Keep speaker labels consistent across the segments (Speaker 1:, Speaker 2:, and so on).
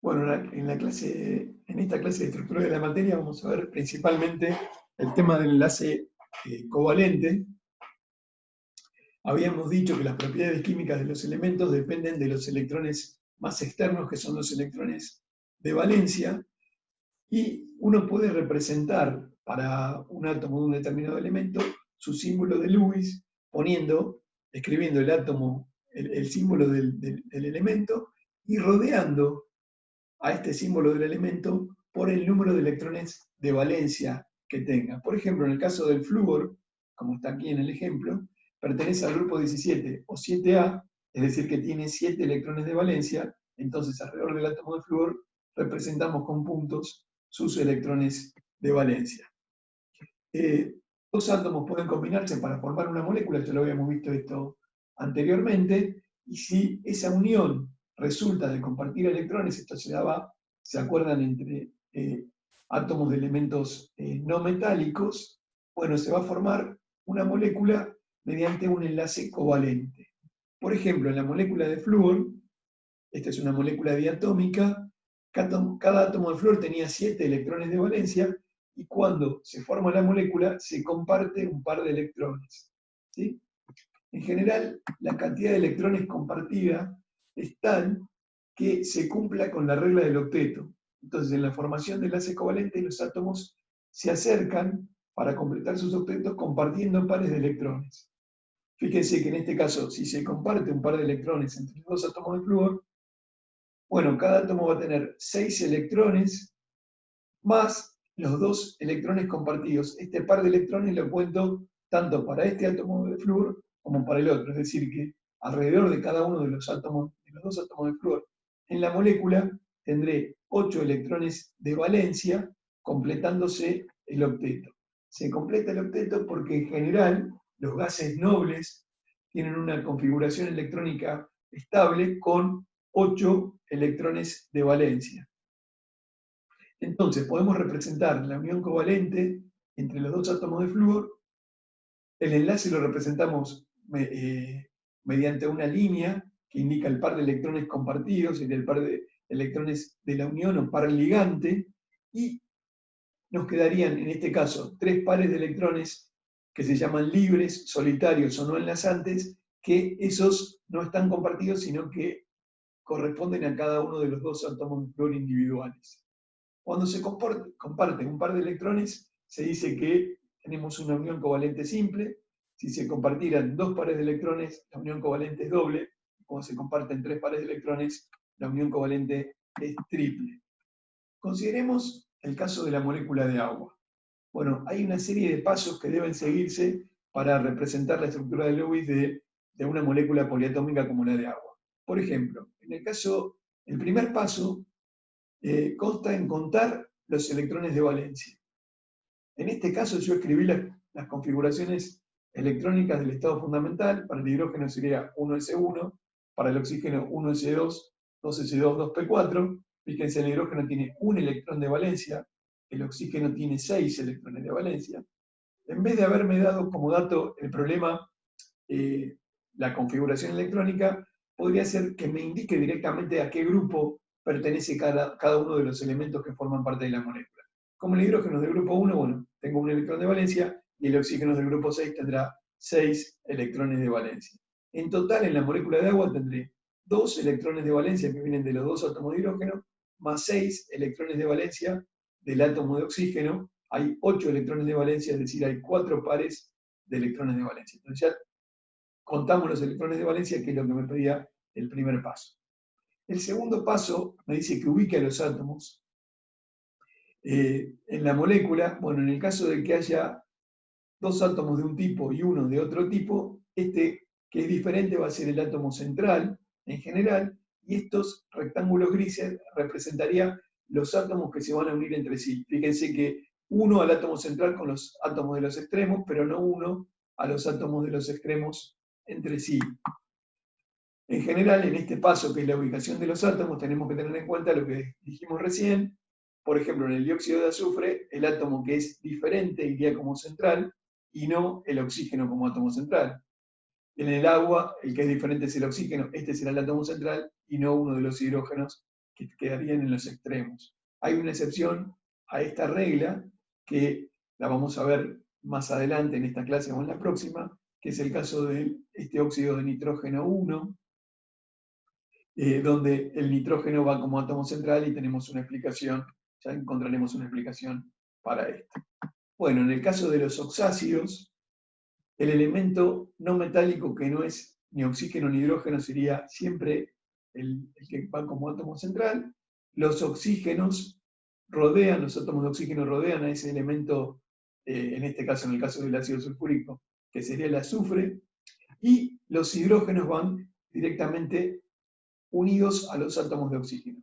Speaker 1: Bueno, en esta clase de estructura de la materia vamos a ver principalmente el tema del enlace covalente. Habíamos dicho que las propiedades químicas de los elementos dependen de los electrones más externos, que son los electrones de valencia, y uno puede representar para un átomo de un determinado elemento su símbolo de Lewis escribiendo el átomo, el símbolo del elemento y rodeando a este símbolo del elemento por el número de electrones de valencia que tenga. Por ejemplo, en el caso del flúor, como está aquí en el ejemplo, pertenece al grupo 17 o 7A, es decir, que tiene 7 electrones de valencia, entonces alrededor del átomo de flúor representamos con puntos sus electrones de valencia. Dos átomos pueden combinarse para formar una molécula, ya lo habíamos visto esto anteriormente, y si esa unión resulta de compartir electrones, esto se daba, se acuerdan, entre átomos de elementos no metálicos, bueno, se va a formar una molécula mediante un enlace covalente. Por ejemplo, en la molécula de flúor, esta es una molécula diatómica, cada átomo de flúor tenía 7 electrones de valencia, y cuando se forma la molécula se comparte un par de electrones. ¿Sí? En general, la cantidad de electrones compartida es tal que se cumpla con la regla del octeto. Entonces, en la formación de enlace covalente, los átomos se acercan para completar sus octetos compartiendo pares de electrones. Fíjense que en este caso, si se comparte un par de electrones entre los dos átomos de flúor, bueno, cada átomo va a tener 6 electrones más los 2 electrones compartidos. Este par de electrones lo cuento tanto para este átomo de flúor como para el otro. Es decir, que alrededor de cada uno de los átomos, de los 2 átomos de flúor en la molécula, tendré 8 electrones de valencia, completándose el octeto. Se completa el octeto porque en general los gases nobles tienen una configuración electrónica estable con 8 electrones de valencia. Entonces, podemos representar la unión covalente entre los dos átomos de flúor. El enlace lo representamos mediante una línea que indica el par de electrones compartidos, el par de electrones de la unión o par ligante, y nos quedarían, en este caso, 3 pares de electrones que se llaman libres, solitarios o no enlazantes, que esos no están compartidos, sino que corresponden a cada uno de los dos átomos de flúor individuales. Cuando se comparten un par de electrones, se dice que tenemos una unión covalente simple. Si se compartieran 2 pares de electrones, la unión covalente es doble. Cuando se comparten 3 pares de electrones, la unión covalente es triple. Consideremos el caso de la molécula de agua. Bueno, hay una serie de pasos que deben seguirse para representar la estructura de Lewis de una molécula poliatómica como la de agua. Por ejemplo, en el primer paso consta en contar los electrones de valencia. En este caso yo escribí las configuraciones electrónicas del estado fundamental. Para el hidrógeno sería 1s1, para el oxígeno 1s2, 2s2, 2p4. Fíjense, el hidrógeno tiene un electrón de valencia, el oxígeno tiene 6 electrones de valencia. En vez de haberme dado como dato el problema, la configuración electrónica, podría ser que me indique directamente a qué grupo pertenece cada uno de los elementos que forman parte de la molécula. Como el hidrógeno es del grupo 1, bueno, tengo un electrón de valencia, y el oxígeno es del grupo 6, tendrá 6 electrones de valencia. En total, en la molécula de agua tendré 2 electrones de valencia que vienen de los 2 átomos de hidrógeno, más 6 electrones de valencia del átomo de oxígeno. Hay 8 electrones de valencia, es decir, hay 4 pares de electrones de valencia. Entonces ya contamos los electrones de valencia, que es lo que me pedía el primer paso. El segundo paso me dice que ubique a los átomos en la molécula. Bueno, en el caso de que haya 2 átomos de un tipo y uno de otro tipo, este que es diferente va a ser el átomo central en general, y estos rectángulos grises representarían los átomos que se van a unir entre sí. Fíjense que uno al átomo central con los átomos de los extremos, pero no uno a los átomos de los extremos entre sí. En general, en este paso, que es la ubicación de los átomos, tenemos que tener en cuenta lo que dijimos recién. Por ejemplo, en el dióxido de azufre, el átomo que es diferente iría como central y no el oxígeno como átomo central. En el agua, el que es diferente es el oxígeno, este será el átomo central y no uno de los hidrógenos que quedarían en los extremos. Hay una excepción a esta regla que la vamos a ver más adelante en esta clase o en la próxima, que es el caso de este óxido de nitrógeno 1, donde el nitrógeno va como átomo central y tenemos una explicación, ya encontraremos una explicación para esto. Bueno, en el caso de los oxácidos, el elemento no metálico que no es ni oxígeno ni hidrógeno sería siempre el que va como átomo central. Los oxígenos rodean, los átomos de oxígeno rodean a ese elemento, en este caso, en el caso del ácido sulfúrico, que sería el azufre, y los hidrógenos van directamente unidos a los átomos de oxígeno.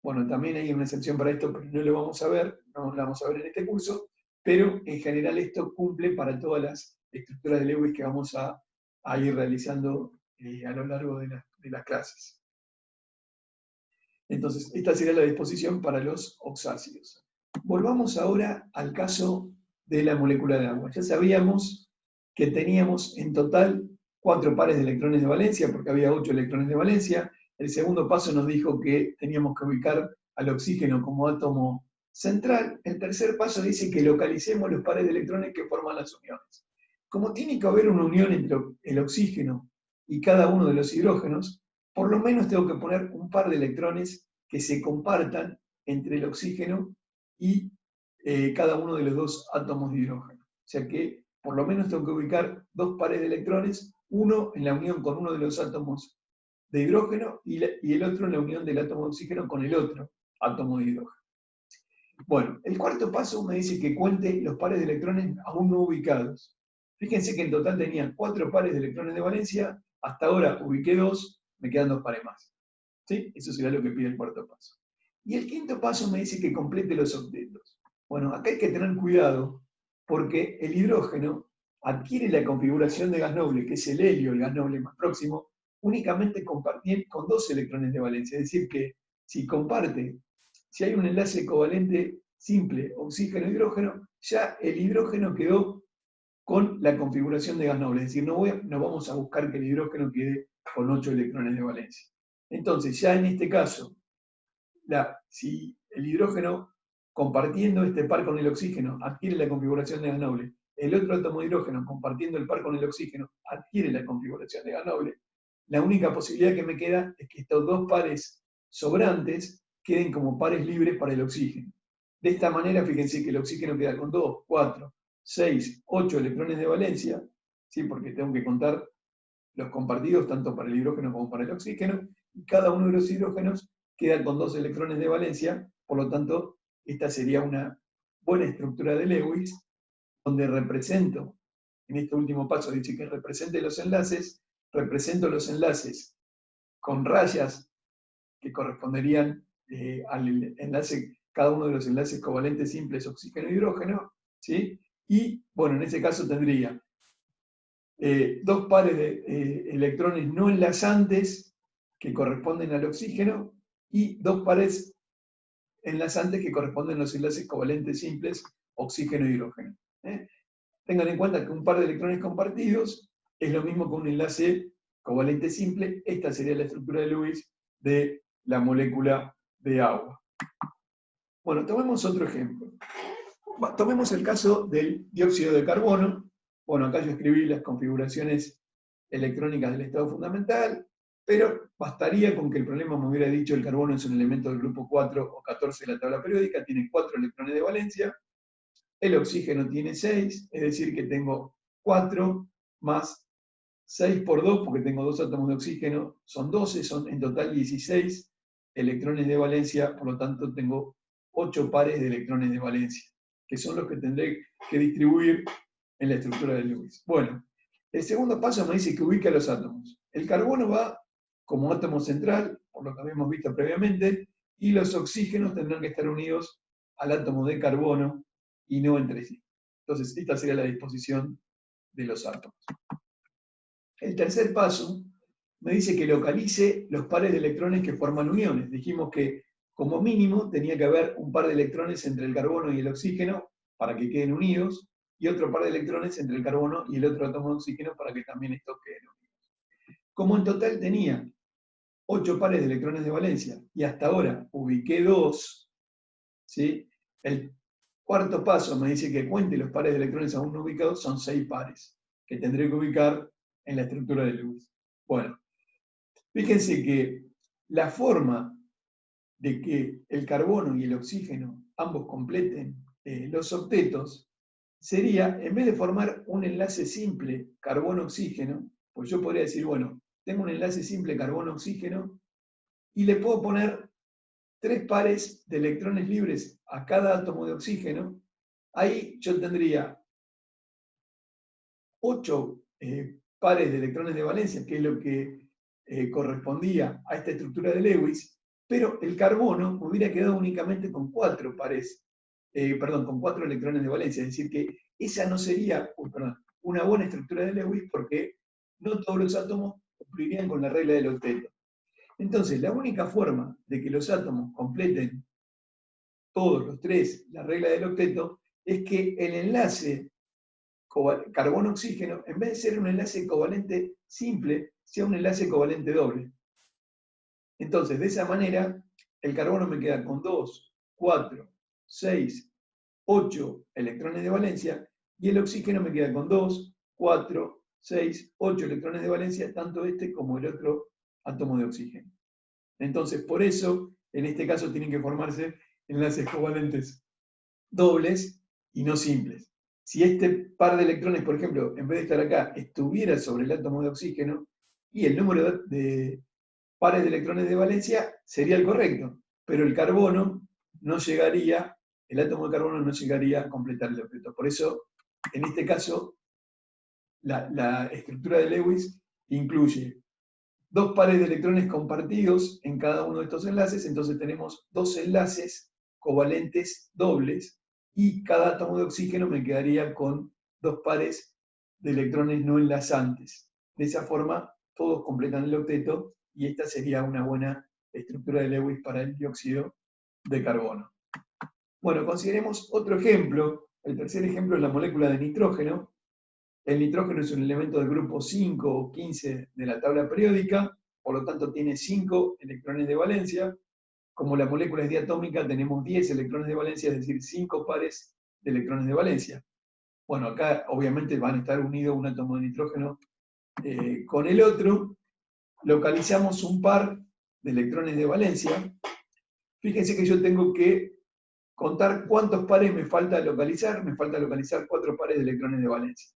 Speaker 1: Bueno, también hay una excepción para esto, pero no lo vamos a ver, no lo vamos a ver en este curso, pero en general esto cumple para todas las estructuras de Lewis que vamos a ir realizando a lo largo de las clases. Entonces, esta sería la disposición para los oxácidos. Volvamos ahora al caso de la molécula de agua. Ya sabíamos que teníamos en total 4 pares de electrones de valencia, porque había 8 electrones de valencia. El segundo paso nos dijo que teníamos que ubicar al oxígeno como átomo central. El tercer paso dice que localicemos los pares de electrones que forman las uniones. Como tiene que haber una unión entre el oxígeno y cada uno de los hidrógenos, por lo menos tengo que poner un par de electrones que se compartan entre el oxígeno y cada uno de los dos átomos de hidrógeno. O sea que por lo menos tengo que ubicar 2 pares de electrones, uno en la unión con uno de los átomos de hidrógeno y el otro en la unión del átomo de oxígeno con el otro átomo de hidrógeno. Bueno, el cuarto paso me dice que cuente los pares de electrones aún no ubicados. Fíjense que en total tenía 4 pares de electrones de valencia, hasta ahora ubiqué 2, me quedan 2 pares más. ¿Sí? Eso será lo que pide el cuarto paso. Y el quinto paso me dice que complete los octetos. Bueno, acá hay que tener cuidado, porque el hidrógeno adquiere la configuración de gas noble, que es el helio, el gas noble más próximo, únicamente con 2 electrones de valencia. Es decir, que si hay un enlace covalente simple, oxígeno-hidrógeno, ya el hidrógeno quedó con la configuración de gas noble. Es decir, no vamos a buscar que el hidrógeno quede con 8 electrones de valencia. Entonces, ya en este caso, si el hidrógeno, compartiendo este par con el oxígeno, adquiere la configuración de gas noble, el otro átomo de hidrógeno, compartiendo el par con el oxígeno, adquiere la configuración de gas noble, la única posibilidad que me queda es que estos 2 pares sobrantes queden como pares libres para el oxígeno. De esta manera, fíjense que el oxígeno queda con 2, 4, 6, 8 electrones de valencia, ¿sí? Porque tengo que contar los compartidos tanto para el hidrógeno como para el oxígeno, y cada uno de los hidrógenos queda con 2 electrones de valencia, por lo tanto, esta sería una buena estructura de Lewis, donde represento, en este último paso dice que represente los enlaces, represento los enlaces con rayas que corresponderían al enlace, cada uno de los enlaces covalentes simples oxígeno-hidrógeno, ¿sí? Y, bueno, en ese caso tendría 2 pares de electrones no enlazantes que corresponden al oxígeno y 2 pares enlazantes que corresponden a los enlaces covalentes simples oxígeno-hidrógeno. Tengan en cuenta que un par de electrones compartidos es lo mismo que un enlace covalente simple. Esta sería la estructura de Lewis de la molécula de agua. Bueno, tomemos otro ejemplo. Tomemos el caso del dióxido de carbono. Bueno, acá yo escribí las configuraciones electrónicas del estado fundamental, pero bastaría con que el problema me hubiera dicho el carbono es un elemento del grupo 4 o 14 de la tabla periódica, tiene 4 electrones de valencia, el oxígeno tiene 6, es decir que tengo 4 más 6 por 2, porque tengo 2 átomos de oxígeno, son 12, son en total 16 electrones de valencia, por lo tanto tengo 8 pares de electrones de valencia, que son los que tendré que distribuir en la estructura de Lewis. Bueno, el segundo paso me dice que ubica los átomos. El carbono va como átomo central, por lo que habíamos visto previamente, y los oxígenos tendrán que estar unidos al átomo de carbono y no entre sí. Entonces, esta sería la disposición de los átomos. El tercer paso me dice que localice los pares de electrones que forman uniones. Dijimos que como mínimo tenía que haber un par de electrones entre el carbono y el oxígeno para que queden unidos, y otro par de electrones entre el carbono y el otro átomo de oxígeno para que también estos queden unidos. Como en total tenía 8 pares de electrones de valencia y hasta ahora ubiqué 2, ¿sí? El cuarto paso me dice que cuente los pares de electrones aún no ubicados, son 6 pares que tendré que ubicar en la estructura de Lewis. Bueno, fíjense que la forma de que el carbono y el oxígeno ambos completen los octetos sería, en vez de formar un enlace simple carbono-oxígeno, pues yo podría decir, bueno, tengo un enlace simple carbono-oxígeno y le puedo poner 3 pares de electrones libres a cada átomo de oxígeno. Ahí yo tendría 8 pares de electrones de valencia, que es lo que correspondía a esta estructura de Lewis, pero el carbono hubiera quedado únicamente con 4 pares, con 4 electrones de valencia, es decir, que esa no sería una buena estructura de Lewis porque no todos los átomos cumplirían con la regla del octeto. Entonces, la única forma de que los átomos completen todos los 3 la regla del octeto es que el enlace carbono-oxígeno, en vez de ser un enlace covalente simple, sea un enlace covalente doble. Entonces, de esa manera, el carbono me queda con 2, 4, 6, 8 electrones de valencia y el oxígeno me queda con 2, 4, 6, 8 electrones de valencia, tanto este como el otro átomo de oxígeno. Entonces, por eso, en este caso tienen que formarse enlaces covalentes dobles y no simples. Si este par de electrones, por ejemplo, en vez de estar acá, estuviera sobre el átomo de oxígeno, y el número de pares de electrones de valencia sería el correcto, pero el carbono no llegaría, el átomo de carbono no llegaría a completar el octeto. Por eso, en este caso, la estructura de Lewis incluye 2 pares de electrones compartidos en cada uno de estos enlaces, entonces tenemos 2 enlaces covalentes dobles, y cada átomo de oxígeno me quedaría con 2 pares de electrones no enlazantes. De esa forma, todos completan el octeto, y esta sería una buena estructura de Lewis para el dióxido de carbono. Bueno, consideremos otro ejemplo. El tercer ejemplo es la molécula de nitrógeno. El nitrógeno es un elemento del grupo 5 o 15 de la tabla periódica, por lo tanto tiene 5 electrones de valencia. Como la molécula es diatómica, tenemos 10 electrones de valencia, es decir, 5 pares de electrones de valencia. Bueno, acá obviamente van a estar unidos un átomo de nitrógeno con el otro. Localizamos un par de electrones de valencia. Fíjense que yo tengo que contar cuántos pares me falta localizar. Me falta localizar 4 pares de electrones de valencia.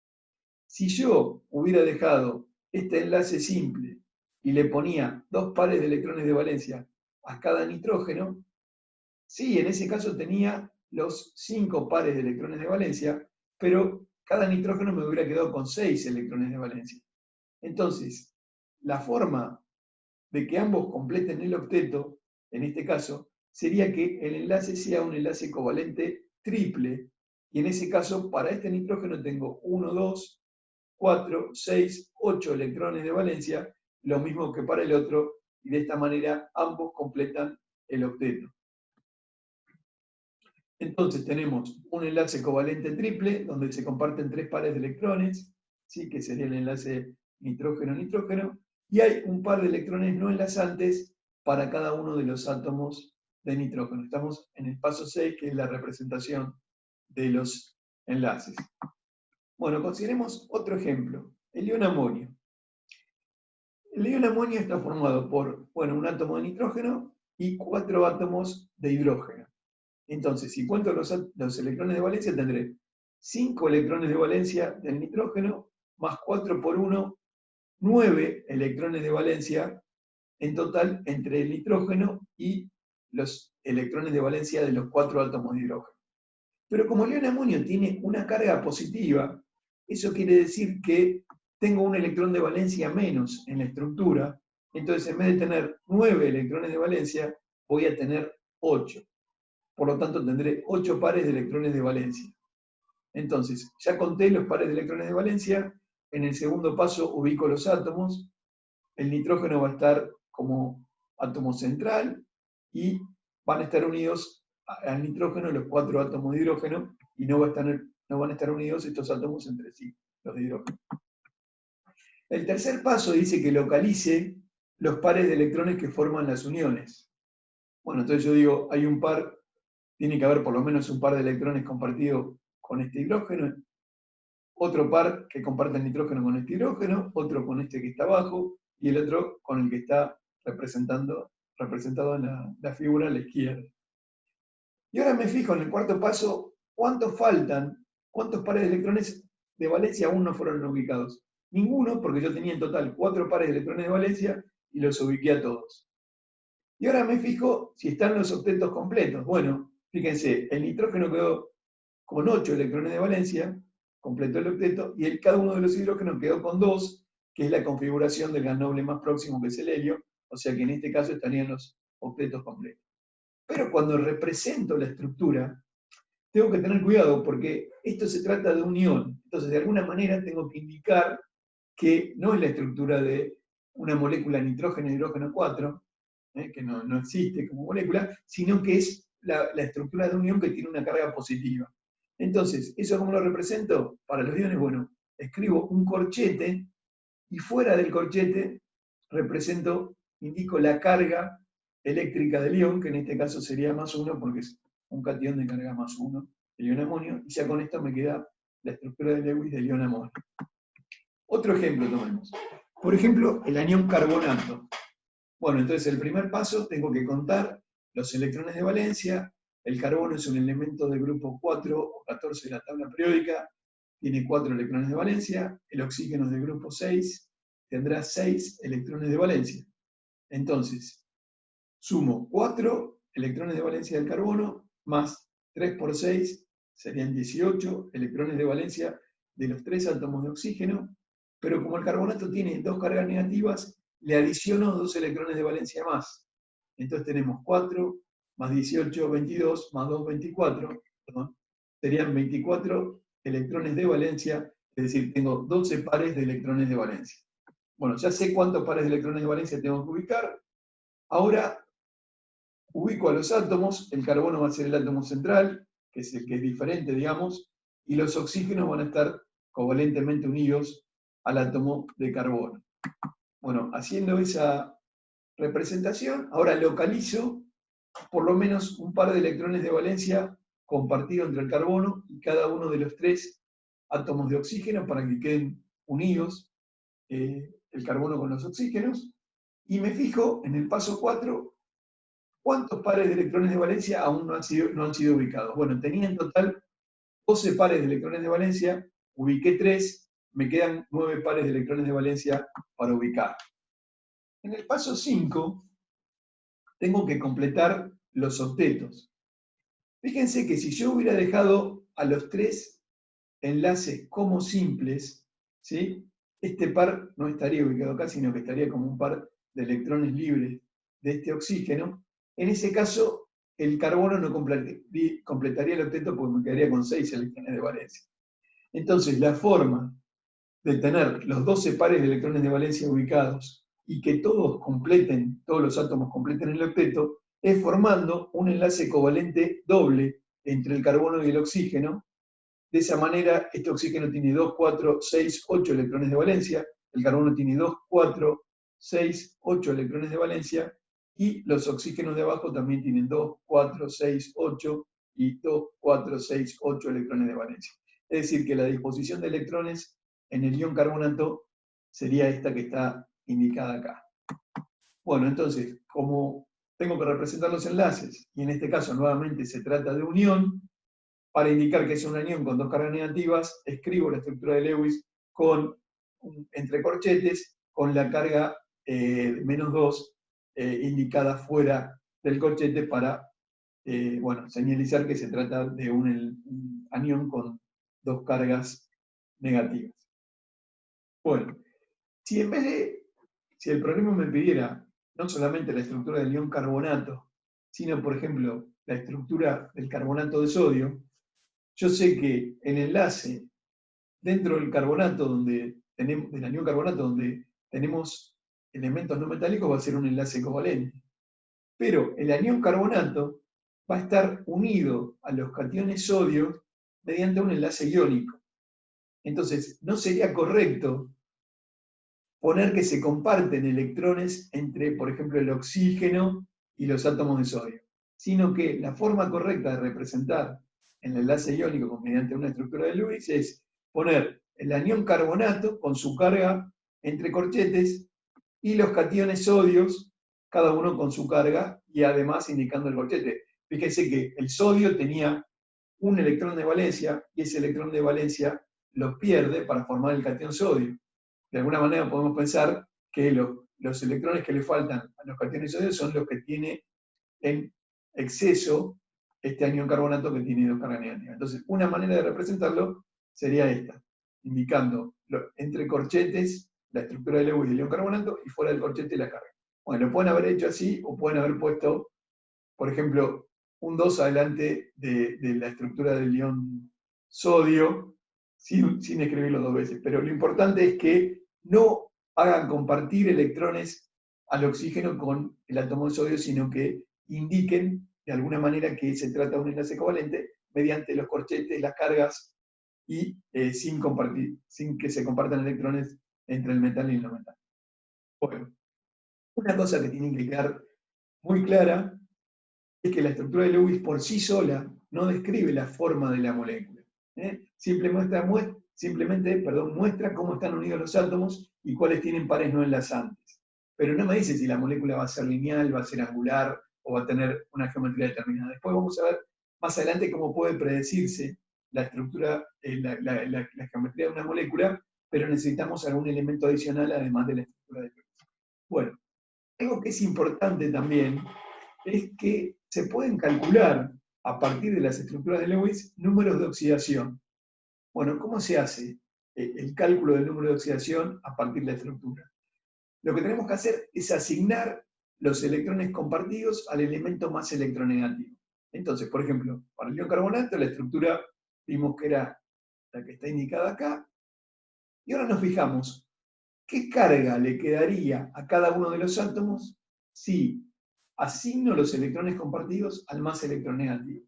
Speaker 1: Si yo hubiera dejado este enlace simple y le ponía 2 pares de electrones de valencia a cada nitrógeno, sí, en ese caso tenía los 5 pares de electrones de valencia, pero cada nitrógeno me hubiera quedado con 6 electrones de valencia. Entonces, la forma de que ambos completen el octeto, en este caso, sería que el enlace sea un enlace covalente triple, y en ese caso, para este nitrógeno tengo 1, 2, 4, 6, 8 electrones de valencia, lo mismo que para el otro, y de esta manera ambos completan el octeto. Entonces tenemos un enlace covalente triple, donde se comparten 3 pares de electrones, ¿sí? Que sería el enlace nitrógeno-nitrógeno, y hay un par de electrones no enlazantes para cada uno de los átomos de nitrógeno. Estamos en el paso 6, que es la representación de los enlaces. Bueno, consideremos otro ejemplo, el ion amonio. El ion amonio está formado por, un átomo de nitrógeno y 4 átomos de hidrógeno. Entonces, si cuento los electrones de valencia, tendré 5 electrones de valencia del nitrógeno, más 4 por 1, 9 electrones de valencia en total entre el nitrógeno y los electrones de valencia de los 4 átomos de hidrógeno. Pero como el ion amonio tiene una carga positiva, eso quiere decir que tengo un electrón de valencia menos en la estructura, entonces en vez de tener 9 electrones de valencia, voy a tener 8. Por lo tanto, tendré 8 pares de electrones de valencia. Entonces, ya conté los pares de electrones de valencia. En el segundo paso ubico los átomos. El nitrógeno va a estar como átomo central y van a estar unidos al nitrógeno los 4 átomos de hidrógeno, y no van a estar unidos estos átomos entre sí, los de hidrógeno. El tercer paso dice que localice los pares de electrones que forman las uniones. Bueno, entonces yo digo, hay un par, tiene que haber por lo menos un par de electrones compartido con este hidrógeno, otro par que comparte el nitrógeno con este hidrógeno, otro con este que está abajo, y el otro con el que está representado en la figura a la izquierda. Y ahora me fijo en el cuarto paso, ¿cuántos faltan? ¿Cuántos pares de electrones de valencia aún no fueron ubicados? Ninguno, porque yo tenía en total 4 pares de electrones de valencia y los ubiqué a todos. Y ahora me fijo si están los octetos completos. Bueno, fíjense, el nitrógeno quedó con 8 electrones de valencia, completó el octeto, y cada uno de los hidrógenos quedó con 2, que es la configuración del gas noble más próximo, que es el helio, o sea que en este caso estarían los octetos completos. Pero cuando represento la estructura, tengo que tener cuidado porque esto se trata de unión. Entonces, de alguna manera tengo que indicar que no es la estructura de una molécula nitrógeno-hidrógeno 4, que no existe como molécula, sino que es la estructura de unión que tiene una carga positiva. Entonces, ¿eso cómo lo represento? Para los iones, bueno, escribo un corchete y fuera del corchete indico la carga eléctrica del ion, que en este caso sería +1 porque es un catión de carga +1, el ion amonio, y ya con esto me queda la estructura de Lewis del ion amonio. Otro ejemplo tomemos. Por ejemplo, el anión carbonato. Bueno, entonces el primer paso tengo que contar los electrones de valencia. El carbono es un elemento del grupo 4 o 14 de la tabla periódica, tiene 4 electrones de valencia. El oxígeno es del grupo 6, tendrá 6 electrones de valencia. Entonces, sumo 4 electrones de valencia del carbono, más 3 por 6, serían 18 electrones de valencia de los 3 átomos de oxígeno, pero como el carbonato tiene 2 cargas negativas, le adiciono 2 electrones de valencia más. Entonces tenemos 4 más 18, 22, más 2, 24, perdón, serían 24 electrones de valencia, es decir, tengo 12 pares de electrones de valencia. Bueno, ya sé cuántos pares de electrones de valencia tengo que ubicar. Ahora ubico a los átomos, el carbono va a ser el átomo central, que es el que es diferente, digamos, y los oxígenos van a estar covalentemente unidos al átomo de carbono. Bueno, haciendo esa representación, ahora localizo por lo menos un par de electrones de valencia compartido entre el carbono y cada uno de los 3 átomos de oxígeno para que queden unidos el carbono con los oxígenos. Y me fijo en el paso 4 ¿cuántos pares de electrones de valencia aún no han sido ubicados? Bueno, tenía en total 12 pares de electrones de valencia, ubiqué 3, me quedan 9 pares de electrones de valencia para ubicar. En el paso 5, tengo que completar los octetos. Fíjense que si yo hubiera dejado a los 3 enlaces como simples, ¿sí? Este par no estaría ubicado acá, sino que estaría como un par de electrones libres de este oxígeno. En ese caso, el carbono no completaría el octeto porque me quedaría con 6 electrones de valencia. Entonces, la forma de tener los 12 pares de electrones de valencia ubicados y que todos los átomos completen el octeto, es formando un enlace covalente doble entre el carbono y el oxígeno. De esa manera, este oxígeno tiene 2, 4, 6, 8 electrones de valencia, el carbono tiene 2, 4, 6, 8 electrones de valencia, y los oxígenos de abajo también tienen 2, 4, 6, 8 y 2, 4, 6, 8 electrones de valencia. Es decir, que la disposición de electrones en el ion carbonato sería esta que está indicada acá. Bueno, entonces, como tengo que representar los enlaces, y en este caso nuevamente se trata de unión, para indicar que es una anión con 2 cargas negativas, escribo la estructura de Lewis entre corchetes con la carga -2 indicada fuera del corchete para señalizar que se trata de un anión con 2 cargas negativas. Bueno, si el problema me pidiera no solamente la estructura del ion carbonato, sino, por ejemplo, la estructura del carbonato de sodio, yo sé que el enlace dentro del carbonato, del anión carbonato, donde tenemos elementos no metálicos, va a ser un enlace covalente. Pero el anión carbonato va a estar unido a los cationes sodio mediante un enlace iónico. Entonces, no sería correcto poner que se comparten electrones entre, por ejemplo, el oxígeno y los átomos de sodio, sino que la forma correcta de representar el enlace iónico mediante una estructura de Lewis es poner el anión carbonato con su carga entre corchetes y los cationes sodios, cada uno con su carga y además indicando el corchete. Fíjense que el sodio tenía un electrón de valencia y ese electrón de valencia lo pierde para formar el catión sodio. De alguna manera podemos pensar que los electrones que le faltan a los cationes sodios son los que tiene en exceso este anión carbonato que tiene dos cargas negativas. Entonces, una manera de representarlo sería esta, indicando entre corchetes la estructura de Lewis del ion carbonato y fuera del corchete la carga. Bueno, lo pueden haber hecho así o pueden haber puesto, por ejemplo, un 2 adelante de la estructura del ion sodio, sin escribirlo dos veces. Pero lo importante es que no hagan compartir electrones al oxígeno con el átomo de sodio, sino que indiquen de alguna manera que se trata de un enlace covalente mediante los corchetes, las cargas y sin que se compartan electrones entre el metal y el no metal. Bueno, una cosa que tienen que quedar muy clara es que la estructura de Lewis por sí sola no describe la forma de la molécula. Simplemente muestra cómo están unidos los átomos y cuáles tienen pares no enlazantes. Pero no me dice si la molécula va a ser lineal, va a ser angular o va a tener una geometría determinada. Después vamos a ver más adelante cómo puede predecirse la estructura, la geometría de una molécula, pero necesitamos algún elemento adicional además de la estructura de Lewis. Bueno, algo que es importante también es que se pueden calcular a partir de las estructuras de Lewis números de oxidación. Bueno, ¿cómo se hace el cálculo del número de oxidación a partir de la estructura? Lo que tenemos que hacer es asignar los electrones compartidos al elemento más electronegativo. Entonces, por ejemplo, para el ion carbonato la estructura vimos que era la que está indicada acá. Y ahora nos fijamos, ¿qué carga le quedaría a cada uno de los átomos si asigno los electrones compartidos al más electronegativo?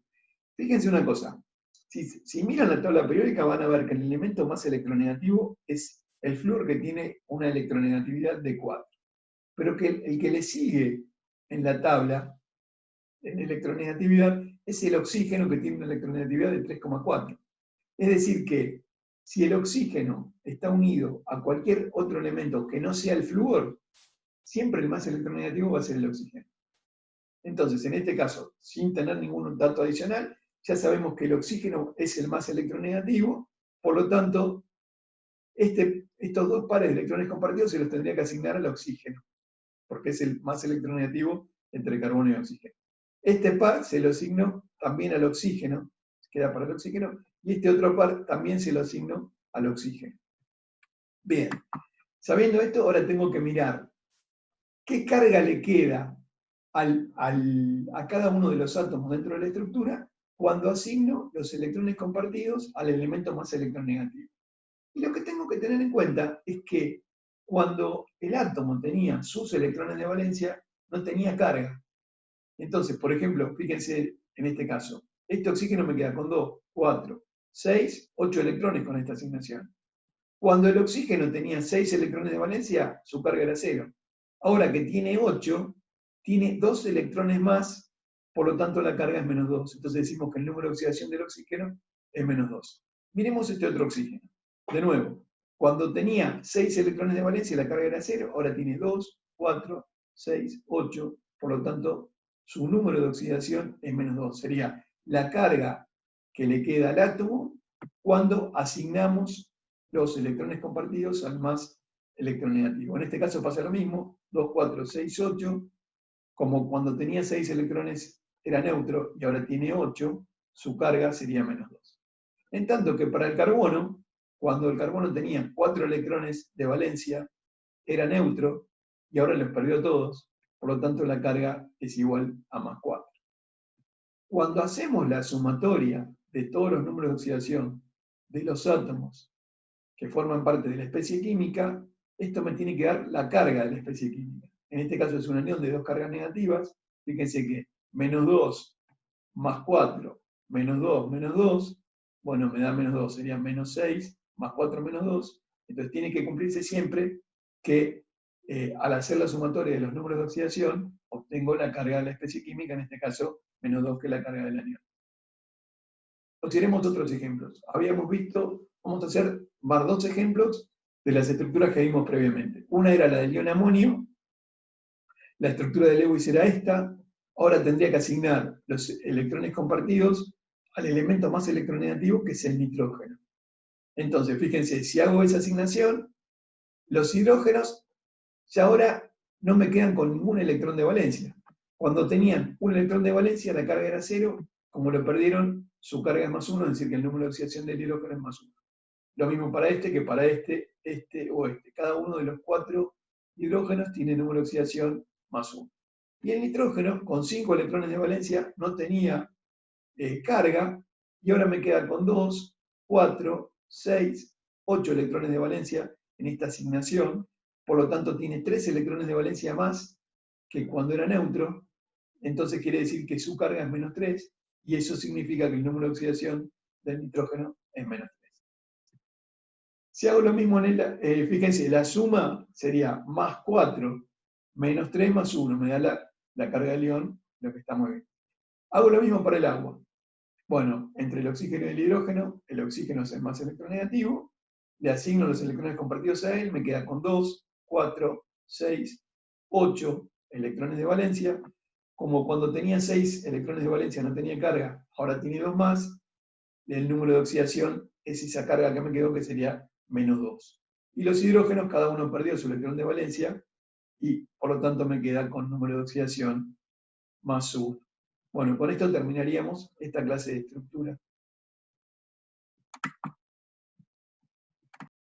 Speaker 1: Fíjense una cosa, si miran la tabla periódica van a ver que el elemento más electronegativo es el flúor, que tiene una electronegatividad de 4. Pero que el que le sigue en la tabla, en electronegatividad, es el oxígeno, que tiene una electronegatividad de 3,4. Es decir que si el oxígeno está unido a cualquier otro elemento que no sea el flúor, siempre el más electronegativo va a ser el oxígeno. Entonces, en este caso, sin tener ningún dato adicional, ya sabemos que el oxígeno es el más electronegativo, por lo tanto, estos dos pares de electrones compartidos se los tendría que asignar al oxígeno, porque es el más electronegativo entre carbono y oxígeno. Este par se lo asigno también al oxígeno, queda para el oxígeno, y este otro par también se lo asigno al oxígeno. Bien, sabiendo esto, ahora tengo que mirar qué carga le queda a cada uno de los átomos dentro de la estructura cuando asigno los electrones compartidos al elemento más electronegativo. Y lo que tengo que tener en cuenta es que cuando el átomo tenía sus electrones de valencia, no tenía carga. Entonces, por ejemplo, fíjense en este caso, este oxígeno me queda con 2, 4, 6, 8 electrones con esta asignación. Cuando el oxígeno tenía 6 electrones de valencia, su carga era 0. Ahora que tiene 8, tiene 2 electrones más, por lo tanto la carga es menos 2. Entonces decimos que el número de oxidación del oxígeno es menos 2. Miremos este otro oxígeno. De nuevo, cuando tenía 6 electrones de valencia, la carga era 0, ahora tiene 2, 4, 6, 8, por lo tanto su número de oxidación es menos 2. Sería la carga que le queda al átomo cuando asignamos los electrones compartidos al más electronegativo. En este caso pasa lo mismo, 2, 4, 6, 8, como cuando tenía 6 electrones era neutro y ahora tiene 8, su carga sería menos 2. En tanto que para el carbono, cuando el carbono tenía 4 electrones de valencia, era neutro y ahora los perdió todos, por lo tanto la carga es igual a más 4. Cuando hacemos la sumatoria de todos los números de oxidación de los átomos que forman parte de la especie química, esto me tiene que dar la carga de la especie química. En este caso es una unión de dos cargas negativas. Fíjense que menos 2 más 4, menos 2, menos 2, bueno, me da menos 2, sería menos 6, más 4 menos 2. Entonces tiene que cumplirse siempre que al hacer la sumatoria de los números de oxidación, obtengo la carga de la especie química, en este caso, -2, que es la carga del anión. Consideremos otros ejemplos. Habíamos visto, vamos a hacer más 2 ejemplos de las estructuras que vimos previamente. Una era la del ion amonio, la estructura de Lewis era esta, ahora tendría que asignar los electrones compartidos al elemento más electronegativo, que es el nitrógeno. Entonces, fíjense, si hago esa asignación, los hidrógenos ya ahora no me quedan con ningún electrón de valencia. Cuando tenían un electrón de valencia, la carga era 0, como lo perdieron, su carga es +1, es decir, que el número de oxidación del hidrógeno es +1. Lo mismo para este que para este o este. Cada uno de los 4 hidrógenos tiene número de oxidación +1. Y el nitrógeno, con 5 electrones de valencia, no tenía carga, y ahora me queda con 2, 4, 6, 8 electrones de valencia en esta asignación, por lo tanto tiene 3 electrones de valencia más que cuando era neutro, entonces quiere decir que su carga es -3, y eso significa que el número de oxidación del nitrógeno es -3. Si hago lo mismo en el, fíjense, la suma sería +4, -3, +1, me da la carga del ion, lo que está muy bien. Hago lo mismo para el agua. Bueno, entre el oxígeno y el hidrógeno, el oxígeno es el más electronegativo, le asigno los electrones compartidos a él, me queda con 2, 4, 6, 8 electrones de valencia. Como cuando tenía 6 electrones de valencia no tenía carga, ahora tiene 2 más, el número de oxidación es esa carga que me quedó, que sería -2. Y los hidrógenos, cada uno perdió su electrón de valencia, y por lo tanto me queda con número de oxidación +1. Bueno, con esto terminaríamos esta clase de estructura.